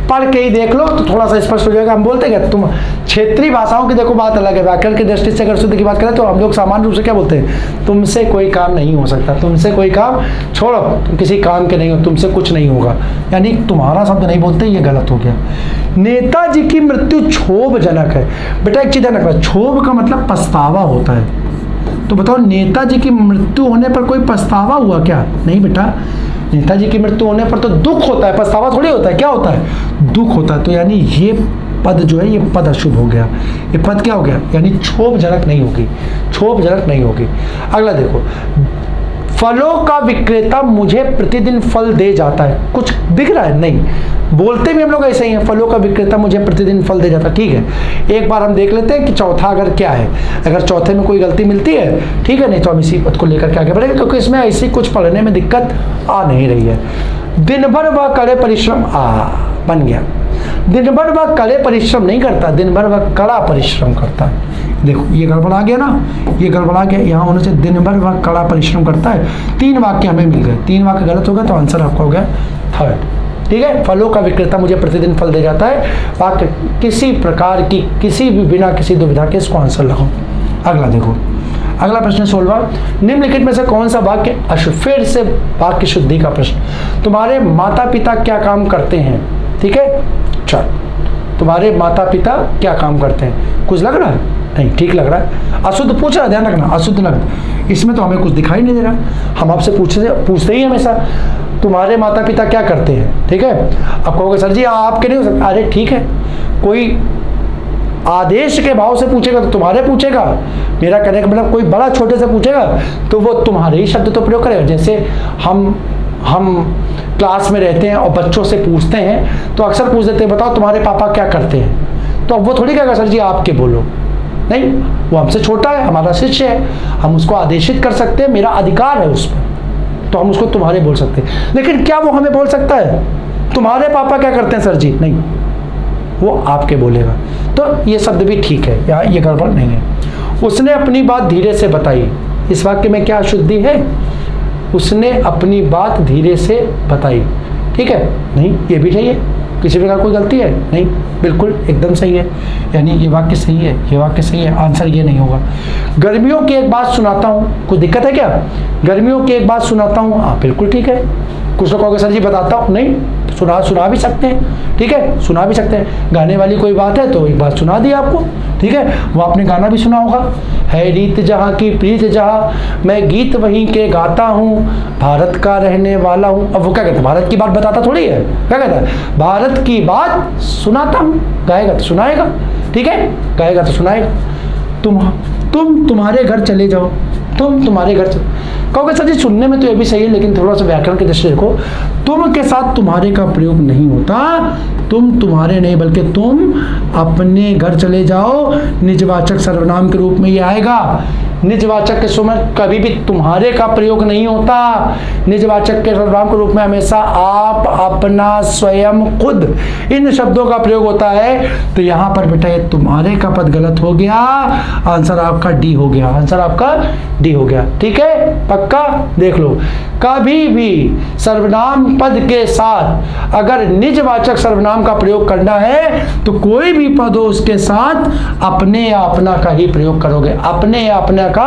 पढ़ के ही देख लो तो थोड़ा सा स्पष्ट हो जाएगा। हम बोलते हैं तुम क्षेत्रीय भाषाओं की देखो बात अलग है, व्याकरण की दृष्टि से अगर शुद्ध की बात करें तो हम लोग सामान्य रूप से क्या बोलते हैं, तुमसे कोई काम नहीं हो सकता, तुमसे कोई काम छोड़ो, तुम किसी काम के नहीं हो, तुमसे कुछ नहीं होगा, यानी तुम्हारा शब्द नहीं बोलते, ये गलत हो गया। नेताजी की मृत्यु क्षोभजनक है। बेटा एक चीज ध्यान रखना, क्षोभ का मतलब पछतावा होता है। तो बताओ नेताजी की मृत्यु होने पर कोई पछतावा हुआ क्या, नहीं बेटा, नेताजी की मृत्यु होने पर तो दुख होता है, पछतावा थोड़ी होता है, क्या होता है, दुख होता है। तो यानी ये पद जो है ये पद अशुभ हो गया, ये पद क्या हो गया, यानी क्षोभजनक नहीं होगी, क्षोभजनक नहीं होगी। अगला देखो, फलों का विक्रेता मुझे प्रतिदिन फल दे जाता है। कुछ दिख रहा है? नहीं, बोलते भी हम लोग ऐसे ही हैं, फलों का विक्रेता मुझे प्रतिदिन फल दे जाता है। ठीक है, एक बार हम देख लेते हैं कि चौथा अगर क्या है। अगर चौथे में कोई गलती मिलती है ठीक है, नहीं तो हम इसी पद को लेकर के आगे बढ़ेंगे, क्योंकि इसमें ऐसी कुछ पढ़ने में दिक्कत आ नहीं रही है। दिन भर वह कड़े परिश्रम बन गया। दिन भर वह कड़े परिश्रम नहीं करता, दिन भर वह कड़ा परिश्रम करता है। देखो ये गड़बड़ आ गया ना, ये गड़बड़ आ गया। यहाँ होने से दिन भर वह कड़ा परिश्रम करता है। 3 वाक्य हमें मिल गए, 3 वाक्य गलत हो गए तो आंसर आपका हो गया 3rd। ठीक है, फलों का विक्रेता मुझे प्रतिदिन फल दे जाता है। वाक्य किसी प्रकार की, किसी भी बिना किसी दुविधा के इसको आंसर लगाओ। अगला देखो, अगला प्रश्न 16वां, निम्नलिखित में से कौन सा वाक्य फिर से वाक्य शुद्धि का प्रश्न। तुम्हारे माता पिता क्या काम करते हैं? ठीक है, चल, तुम्हारे माता पिता क्या काम करते हैं? कुछ लग रहा है? नहीं, ठीक लग रहा है। अशुद्ध पूछ रहा है, ध्यान रखना, अशुद्ध लग, इसमें तो हमें कुछ दिखाई नहीं दे रहा। हम आपसे पूछते ही हमेशा तुम्हारे माता पिता क्या करते हैं। ठीक है, अब कहोगे सर जी आपके नहीं हो सकता। अरे ठीक है, कोई आदेश के भाव से पूछेगा तो तुम्हारे पूछेगा। मेरा कहने का मतलब कोई बड़ा छोटे से पूछेगा तो वो तुम्हारे ही शब्द तो प्रयोग करेगा। जैसे हम क्लास में रहते हैं और बच्चों से पूछते हैं तो अक्सर पूछ देते हैं बताओ तुम्हारे पापा क्या करते हैं, तो अब वो थोड़ी कहेगा सर जी आपके बोलो। नहीं, वो हमसे छोटा है, हमारा शिष्य है, हम उसको आदेशित कर सकते हैं, मेरा अधिकार है उस पर, तो हम उसको तुम्हारे बोल सकते हैं। लेकिन क्या वो हमें बोल सकता है तुम्हारे पापा क्या करते हैं सर जी? नहीं, वो आपके बोलेगा। तो ये शब्द भी ठीक है, यहाँ ये गड़बड़ नहीं है। उसने अपनी बात धीरे से बताई, इस वाक्य में क्या अशुद्धि है? उसने अपनी बात धीरे से बताई। ठीक है, नहीं, ये भी सही है। किसी प्रकार कोई गलती है? नहीं, बिल्कुल एकदम सही है, यानी ये वाक्य सही है, ये वाक्य सही है। आंसर ये नहीं होगा। गर्मियों की एक बात सुनाता हूँ, कुछ दिक्कत है क्या? गर्मियों की एक बात सुनाता हूँ, हाँ बिल्कुल ठीक है। कुछ लोग कहोगे सर जी बताता हूँ, नहीं, सुना भी सकते हैं। ठीक है, सुना भी सकते हैं। गाने वाली कोई बात है तो एक बात सुना दी आपको। ठीक है, वो आपने गाना भी सुना होगा, है रीत जहाँ की प्रीत जहाँ, मैं गीत वहीं के गाता हूँ, भारत का रहने वाला हूँ। अब वो क्या कहता है? भारत की बात बताता थोड़ी है, क्या कहता है? भारत की बात सुनाता हूँ। गाएगा तो सुनाएगा, ठीक है, गाएगा तो सुनाएगा। तुम तुम्हारे घर चले जाओ, तुम तुम्हारे घर कहोगे सर जी सुनने में तो ये भी सही है, लेकिन थोड़ा सा व्याकरण की दृष्टि देखो, तुम के साथ तुम्हारे का प्रयोग नहीं होता। तुम तुम्हारे नहीं बल्कि तुम अपने घर चले जाओ, निजवाचक सर्वनाम के रूप में ये आएगा। निजवाचक के समय कभी भी तुम्हारे का प्रयोग नहीं होता। निजवाचक के सर्वनाम के रूप में हमेशा आप, अपना, स्वयं, खुद, इन शब्दों का प्रयोग होता है। तो यहाँ पर बेटा ये तुम्हारे का पद गलत हो गया, आंसर आपका डी हो गया, आंसर आपका डी हो गया। ठीक है, पक्का देख लो। कभी भी सर्वनाम पद के साथ अगर निजवाचक सर्वनाम का प्रयोग करना है तो कोई भी पद हो उसके साथ अपने या अपना का ही प्रयोग करोगे, अपने या अपना का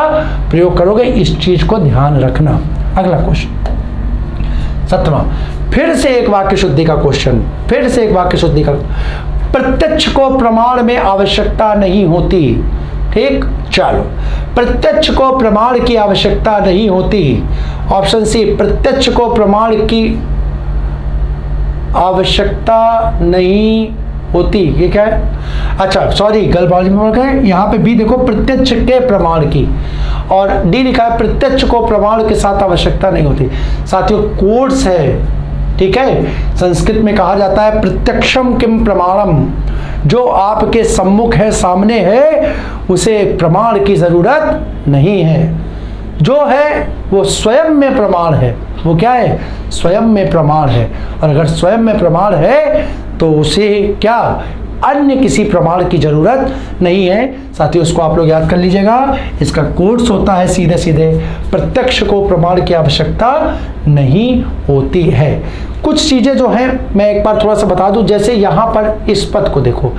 प्रयोग करोगे। इस चीज को ध्यान रखना। अगला क्वेश्चन 7वां, फिर से एक वाक्य शुद्धि का क्वेश्चन, फिर से एक वाक्य शुद्धि का। प्रत्यक्ष को प्रमाण में आवश्यकता नहीं होती। ठीक, चलो, प्रत्यक्ष को प्रमाण की आवश्यकता नहीं होती। ऑप्शन सी, प्रत्यक्ष को प्रमाण की आवश्यकता नहीं होती। ये क्या है? अच्छा सॉरी, गलबाजी में है। यहाँ पे बी देखो, प्रत्यक्ष के प्रमाण की, और डी लिखा है प्रत्यक्ष को प्रमाण के साथ आवश्यकता नहीं होती। साथियों कोर्स है, ठीक है, संस्कृत में कहा जाता है प्रत्यक्षम किम प्रमाणम, जो आपके सम्मुख है, सामने है, उसे प्रमाण की जरूरत नहीं है। जो है वो स्वयं में प्रमाण है। वो क्या है? स्वयं में प्रमाण है। और अगर स्वयं में प्रमाण है तो उसे क्या, अन्य किसी प्रमाण की जरूरत नहीं है। साथियों उसको आप लोग याद कर लीजिएगा। इसका कोर्स होता है सीधे सीधे, प्रत्यक्ष को प्रमाण की आवश्यकता नहीं होती है। कुछ चीजें जो हैं मैं एक बार थोड़ा सा बता दूं। जैसे यहाँ पर इस पद को देखो,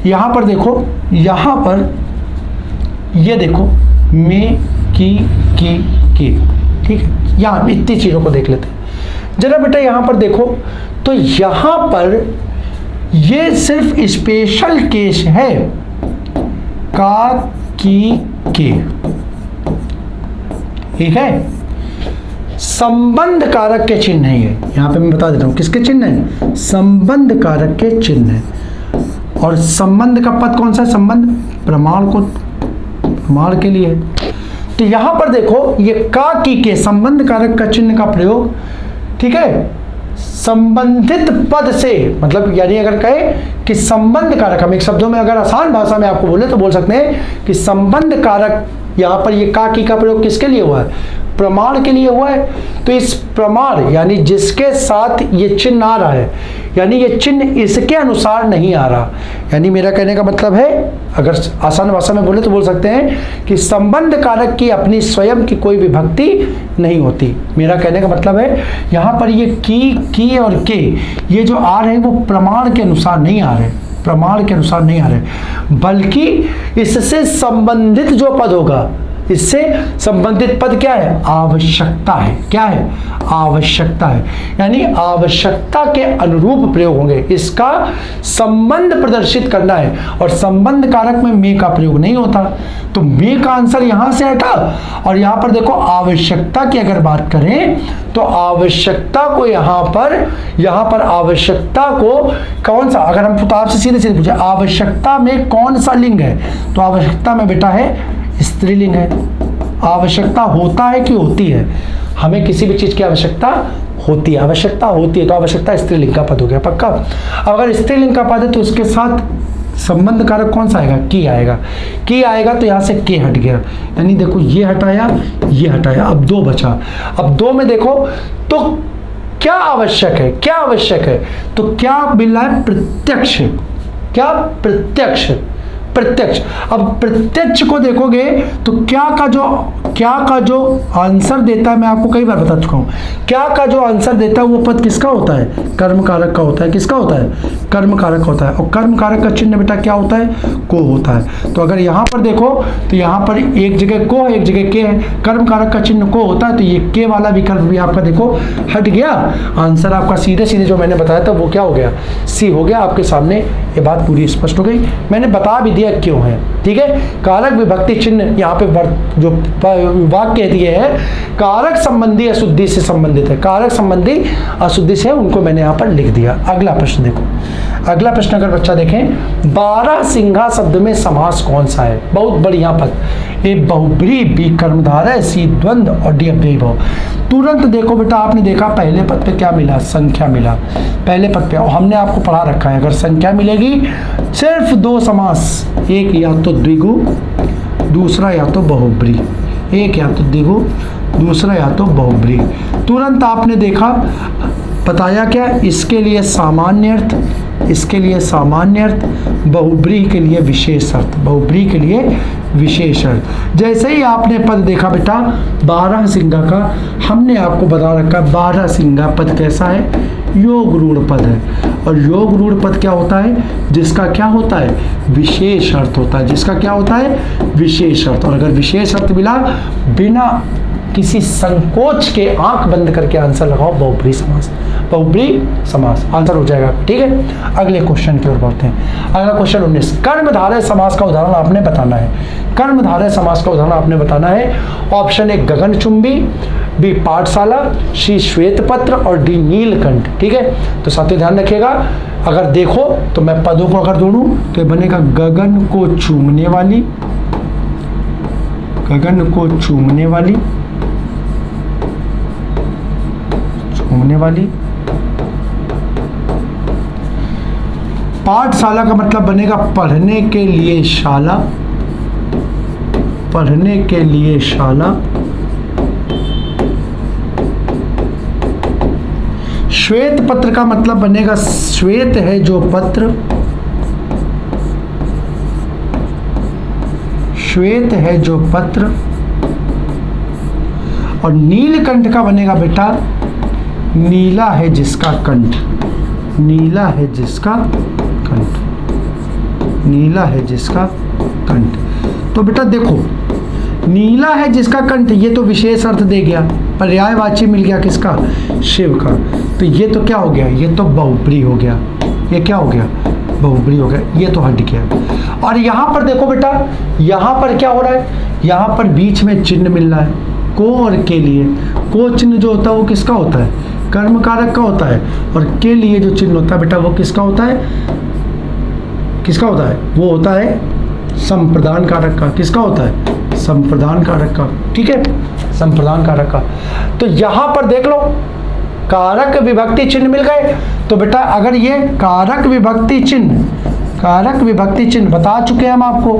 यहाँ पर देखो, यहाँ पर ये देखो, में, की, ठीक है। यहाँ इतनी चीजों को देख लेते हैं जरा बेटा। यहाँ पर देखो तो यहाँ पर ये सिर्फ स्पेशल केस है का, की, के, ठीक है। संबंध कारक के चिन्ह है ये। यहाँ पे मैं बता देता हूँ किसके चिन्ह है, संबंध कारक के चिन्ह है। और संबंध का पद कौन सा है? संबंध प्रमाण को, प्रमाण के लिए। तो यहां पर देखो ये का की के संबंध कारक का चिन्ह का प्रयोग, ठीक है, संबंधित पद से, मतलब यानी अगर कहे कि संबंध कारक, हम एक शब्दों में अगर आसान भाषा में आपको बोले तो बोल सकते हैं कि संबंध कारक, यहां पर ये का की का प्रयोग किसके लिए हुआ है? प्रमाण के लिए हुआ है। तो इस प्रमाण यानी जिसके साथ ये चिन्ह आ रहा है, यानी ये चिन्ह इसके अनुसार नहीं आ रहा, यानी मेरा कहने का मतलब है, अगर आसान भाषा में बोले तो बोल सकते हैं कि संबंध कारक की अपनी स्वयं की कोई विभक्ति नहीं होती। मेरा कहने का मतलब है यहाँ पर ये की और के ये जो आ रहे हैं वो प्रमाण के अनुसार नहीं आ रहे, प्रमाण के अनुसार नहीं आ रहे, बल्कि इससे संबंधित जो पद होगा, इससे संबंधित पद क्या है? आवश्यकता है। क्या है? आवश्यकता है, यानी आवश्यकता के अनुरूप प्रयोग होंगे, इसका संबंध प्रदर्शित करना है। और संबंध कारक में मे का प्रयोग नहीं होता, तो मे का आंसर यहां से हटा। और यहां पर देखो आवश्यकता की अगर बात करें तो आवश्यकता को यहां पर आवश्यकता को कौन सा, अगर हम तो आपसे सीधे सीधे पूछे आवश्यकता में कौन सा लिंग है, तो आवश्यकता में बेटा है स्त्रीलिंग है। आवश्यकता होता है कि होती है? हमें किसी भी चीज की आवश्यकता होती है, आवश्यकता होती है, तो आवश्यकता स्त्रीलिंग का पद हो गया पक्का। अगर स्त्रीलिंग का पद है तो उसके साथ संबंध कारक कौन सा आएगा? की आएगा। की आएगा तो यहाँ से के हट गया, यानी देखो ये हटाया, ये हटाया, अब दो बचा। अब दो में देखो तो क्या आवश्यक है? क्या आवश्यक है? तो क्या मिल रहा है? प्रत्यक्ष। क्या? प्रत्यक्ष। प्रत्यक्ष। अब प्रत्यक्ष को देखोगे तो क्या का जो आंसर देता है, मैं आपको कई बार बता चुका हूं, क्या का जो आंसर देता है वो पद किसका होता है? कर्म कारक का होता है। किसका होता है? कर्म कारक होता है। और कर्म कारक का चिन्ह बेटा क्या होता है? को होता है। तो अगर यहां पर देखो तो यहां पर एक जगह को है, एक जगह के है, कर्म कारक का चिन्ह को होता है, तो ये के वाला विकल्प भी आपका देखो हट गया। आंसर आपका सीधे सीधे जो मैंने बताया था वो क्या हो गया? सी हो गया। आपके सामने ये बात पूरी स्पष्ट हो गई, मैंने बता भी दिया क्यों है। ठीक है, कारक विभक्ति चिन्ह यहाँ पे जो वाक्य दिए हैं कारक संबंधी अशुद्धि से संबंधित है, कारक संबंधी अशुद्धि से, उनको मैंने यहाँ पर लिख दिया। अगला प्रश्न देखो, अगला प्रश्न अगर बच्चा देखें, 12 सिंघा शब्द में समास कौन सा है? बहुत बढ़िया पद, ए बहुब्री, बी कर्मधारय, सी द्वंद्व और डी अव्ययी भाव। तुरंत देखो बेटा, आपने देखा पहले पद पे क्या मिला? संख्या मिला पहले पद पे, और हमने आपको पढ़ा रखा है अगर संख्या मिलेगी सिर्फ दो समास, एक या तो द्विगु, दूसरा या तो बहुब्री, एक या तो द्विगु, दूसरा या तो बहुब्री। तुरंत आपने देखा, बताया क्या? इसके लिए सामान्य अर्थ, इसके लिए सामान्य अर्थ, बहुब्री के लिए विशेष अर्थ, बहुब्री के लिए विशेष अर्थ। जैसे ही आपने पद देखा बेटा 12 सिंघा का, हमने आपको बता रखा 12 सिंघा पद कैसा है? योग रूढ़ पद है। और योग रूढ़ पद क्या होता है? जिसका क्या होता है? विशेष अर्थ होता है। जिसका क्या होता है? विशेष अर्थ। और अगर विशेष अर्थ मिला, बिना किसी संकोच के आंख बंद करके आंसर लगाओ, बहुब्री समास, बहुब्री समास आंसर हो जाएगा। ठीक है, अगले क्वेश्चन की ओर बढ़ते हैं। अगला क्वेश्चन 19, कर्मधारय समास का उदाहरण आपने बताना है। कर्मधारय समास का उदाहरण आपने बताना है। ऑप्शन ए गगनचुंबी, बी पाठशाला, सी श्वेतपत्र और डी नीलकंठ। ठीक है, तो साथियों ध्यान रखिएगा, अगर देखो तो मैं पदों को अगर जोड़ूं तो ये बनेगा गगन को चूमने वाली, गगन को चूमने वाली, चूमने वाली। पाठशाला का मतलब बनेगा पढ़ने के लिए शाला, पढ़ने के लिए शाला। श्वेत पत्र का मतलब बनेगा श्वेत है जो पत्र, श्वेत है जो पत्र। और नीलकंठ का बनेगा बेटा नीला है जिसका कंठ, नीला है जिसका कंठ, नीला है जिसका कंठ। तो बेटा देखो, नीला है जिसका कंठ, ये तो विशेष अर्थ दे गया, पर्यायवाची मिल गया किसका? शिव का। तो ये तो क्या हो गया? ये तो बहुब्री हो गया। ये क्या हो गया? बहुब्री हो गया, ये तो हट गया। और यहाँ पर देखो बेटा, यहाँ पर क्या हो रहा है? यहाँ पर बीच में चिन्ह मिल रहा है, को और के लिए। को चिन्ह जो होता है वो किसका होता है? कर्म कारक का होता है। और के लिए जो चिन्ह होता है बेटा वो किसका होता है? किसका होता है? वो होता है संप्रदान कारक का। किसका होता है? संप्रदान कारक का, ठीक है, संप्रदान कारक का। तो यहाँ पर देख लो कारक विभक्ति चिन्ह मिल गए। तो बेटा अगर ये कारक विभक्ति चिन्ह बता चुके हैं हम आपको,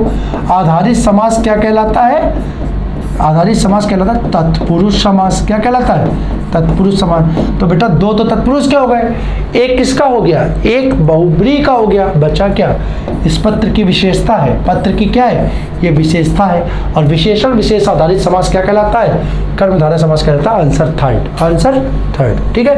आधारित समास क्या कहलाता है? आधारित समास कहलाता है तत्पुरुष समास। क्या कहलाता है? तत्पुरुष समास। तो बेटा दो तो तत्पुरुष क्या हो गए, एक किसका हो गया, एक बहुब्रीहि का हो गया, बचा क्या? इस पत्र की विशेषता है, पत्र की क्या है, ये विशेषता है। और विशेषण विशेष आधारित समास क्या कहलाता है? कर्मधारय समास कहलाता है। आंसर थर्ड, ठीक है।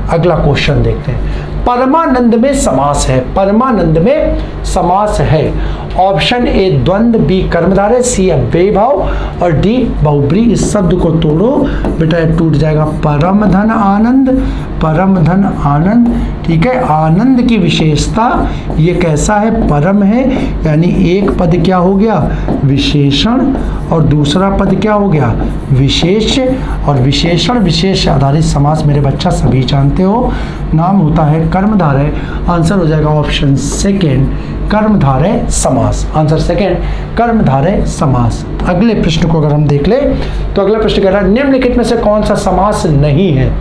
अगला क्वेश्चन देखते हैं। परमानंद में समास है, परमानंद में समास है। ऑप्शन ए द्वंद्व, बी कर्मधारय, सी अव्ययी भाव और डी बहुब्रीहि। इस शब्द को तोड़ो बेटा, ये टूट जाएगा। परम धन आनंद, परम धन आनंद, ठीक है। आनंद की विशेषता ये कैसा है? परम है, यानी एक पद क्या हो गया? विशेषण, और दूसरा पद क्या हो गया? विशेष। और विशेषण विशेष आधारित समास मेरे बच्चा सभी जानते हो, नाम होता है कर्मधारय। आंसर हो जाएगा ऑप्शन सेकेंड, कर्मधारय समास। आंसर सेकेंड, कर्मधारय समास। अगले प्रश्न को अगर हम देख ले तो अगला प्रश्न कह रहा है निम्नलिखित में से कौन सा समास नहीं है?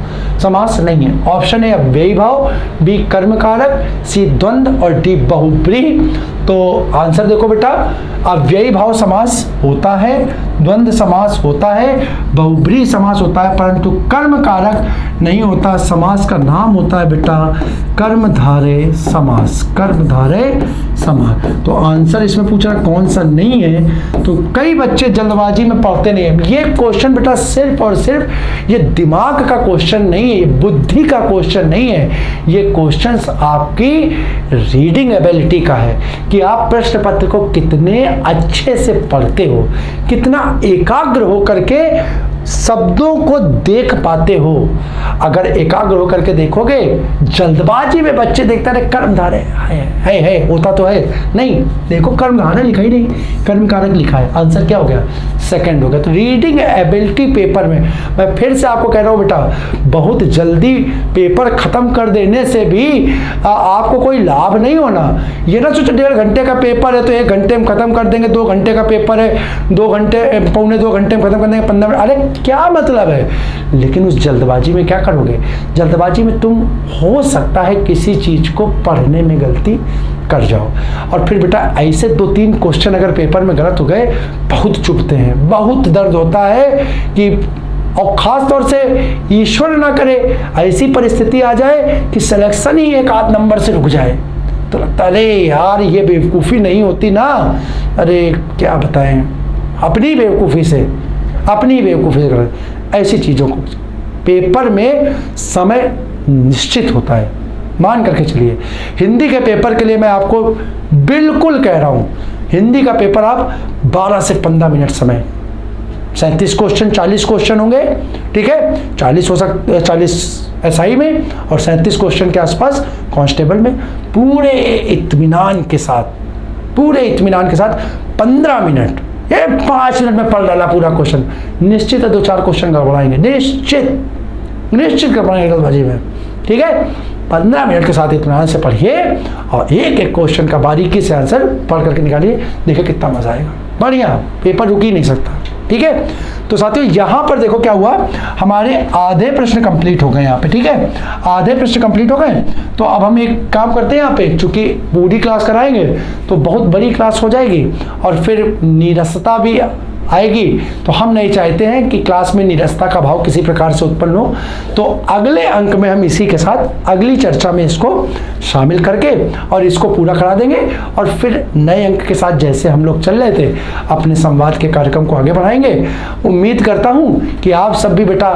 समास नहीं है। ऑप्शन ए अव्ययी भाव, बी कर्म कारक, सी द्वंद्व और डी बहुब्रीहि। तो आंसर देखो बेटा, अव्ययी भाव समास होता है, द्वंद्व समास होता है, बहुब्रीहि समास होता है, परंतु कर्म कारक नहीं होता। समास का नाम होता है बेटा कर्मधारय समास, कर्मधारय समास। तो आंसर इसमें पूछा कौन सा नहीं है, तो कई बच्चे जल्दबाजी में पढ़ते नहीं है। ये क्वेश्चन बेटा सिर्फ और सिर्फ ये दिमाग का क्वेश्चन नहीं है, ये बुद्धि का क्वेश्चन नहीं है, ये क्वेश्चन आपकी रीडिंग एबिलिटी का है कि आप प्रश्न पत्र को कितने अच्छे से पढ़ते हो, कितना एकाग्र हो करके शब्दों को देख पाते हो। अगर एकाग्र होकर के देखोगे, जल्दबाजी में बच्चे देखते रहे कर्मधारय है होता तो है नहीं, देखो कर्मधारय लिखा ही नहीं, कर्म कारक लिखा है। आंसर क्या हो गया? सेकंड हो गया। तो रीडिंग एबिलिटी पेपर में मैं फिर से आपको कह रहा हूँ बेटा, बहुत जल्दी पेपर खत्म कर देने से भी आपको कोई लाभ नहीं होना। ये ना सोचो 1.5 घंटे का पेपर है तो 1 घंटे में खत्म कर देंगे, 2 घंटे का पेपर है 2 घंटे पौने 2 घंटे में खत्म कर देंगे 15 मिनट, अरे क्या मतलब है? लेकिन उस जल्दबाजी में क्या करोगे? जल्दबाजी में तुम हो सकता है किसी चीज को पढ़ने में गलती कर जाओ, और फिर बेटा ऐसे 2-3 क्वेश्चन अगर पेपर में गलत हो गए, बहुत चुभते हैं, बहुत दर्द होता है कि, और खास तौर से ईश्वर ना करे ऐसी परिस्थिति आ जाए कि सिलेक्शन ही 1 आध नंबर से रुक जाए, तो लगता है अरे यार ये बेवकूफ़ी नहीं होती ना। अरे क्या बताएं, अपनी बेवकूफ़ी से ऐसी चीज़ों को पेपर में समय निश्चित होता है। मान करके चलिए हिंदी के पेपर के लिए मैं आपको बिल्कुल कह रहा हूँ, हिंदी का पेपर आप 12 से 15 मिनट समय, 37 क्वेश्चन 40 क्वेश्चन होंगे, ठीक है, 40 हो सकते 40 एसआई में और 37 क्वेश्चन के आसपास कांस्टेबल में, पूरे इत्मीनान के साथ 15 मिनट, ये 5 मिनट में पढ़ डाला पूरा क्वेश्चन। निश्चित है 2-4 क्वेश्चन गड़बड़ाएंगे, निश्चित गड़बड़ाएंगे जल्दबाजी में, ठीक है। 15 मिनट के साथ इत्मीनान से पढ़िए और एक क्वेश्चन का बारीकी से आंसर पढ़ करके निकालिए, देखिए कितना मजा आएगा, बढ़िया, पेपर रुक ही नहीं सकता, ठीक है। तो साथियों यहाँ पर देखो क्या हुआ, हमारे आधे प्रश्न कंप्लीट हो गए यहाँ पे, ठीक है, आधे प्रश्न कंप्लीट हो गए। तो अब हम एक काम करते हैं यहाँ पे, चूंकि पूरी क्लास कराएंगे तो बहुत बड़ी क्लास हो जाएगी और फिर नीरसता भी आएगी, तो हम नहीं चाहते हैं कि क्लास में नीरसता का भाव किसी प्रकार से उत्पन्न हो। तो अगले अंक में हम इसी के साथ अगली चर्चा में इसको शामिल करके और इसको पूरा करा देंगे, और फिर नए अंक के साथ जैसे हम लोग चल रहे थे अपने संवाद के कार्यक्रम को आगे बढ़ाएंगे। उम्मीद करता हूँ कि आप सब भी बेटा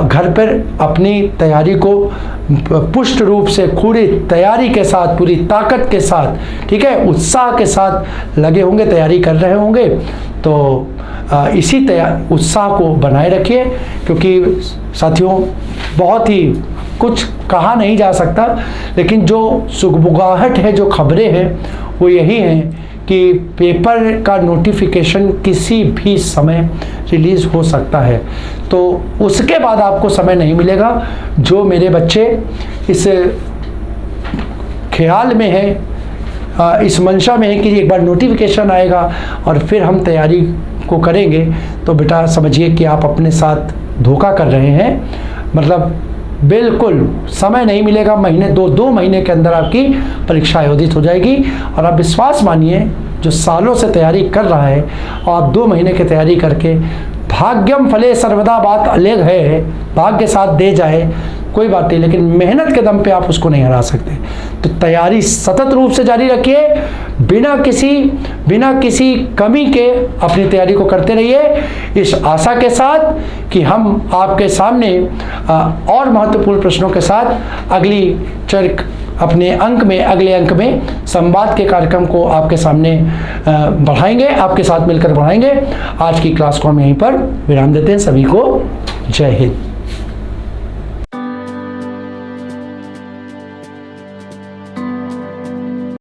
घर पर अपनी तैयारी को पुष्ट रूप से पूरी तैयारी के साथ, पूरी ताकत के साथ, ठीक है, उत्साह के साथ लगे होंगे, तैयारी कर रहे होंगे। तो इसी उत्साह को बनाए रखिए, क्योंकि साथियों बहुत ही कुछ कहा नहीं जा सकता, लेकिन जो सुगबुगाहट है, जो खबरें हैं वो यही हैं कि पेपर का नोटिफिकेशन किसी भी समय रिलीज़ हो सकता है। तो उसके बाद आपको समय नहीं मिलेगा। जो मेरे बच्चे इस ख्याल में है, इस मंशा में है कि एक बार नोटिफिकेशन आएगा और फिर हम तैयारी को करेंगे तो बेटा समझिए कि आप अपने साथ धोखा कर रहे हैं। मतलब बिल्कुल समय नहीं मिलेगा, महीने दो महीने के अंदर आपकी परीक्षा आयोजित हो जाएगी। और आप विश्वास मानिए, जो सालों से तैयारी कर रहा है और आप 2 महीने की तैयारी करके, भाग्यम फले सर्वदा बात अलग है, भाग्य साथ दे जाए कोई बात नहीं, लेकिन मेहनत के दम पे आप उसको नहीं हरा सकते। तो तैयारी सतत रूप से जारी रखिए, बिना किसी कमी के अपनी तैयारी को करते रहिए, इस आशा के साथ कि हम आपके सामने और महत्वपूर्ण प्रश्नों के साथ अगले अंक में संवाद के कार्यक्रम को आपके सामने बढ़ाएंगे, आपके साथ मिलकर बढ़ाएंगे। आज की क्लास को हम यहीं पर विराम देते हैं। सभी को जय हिंद।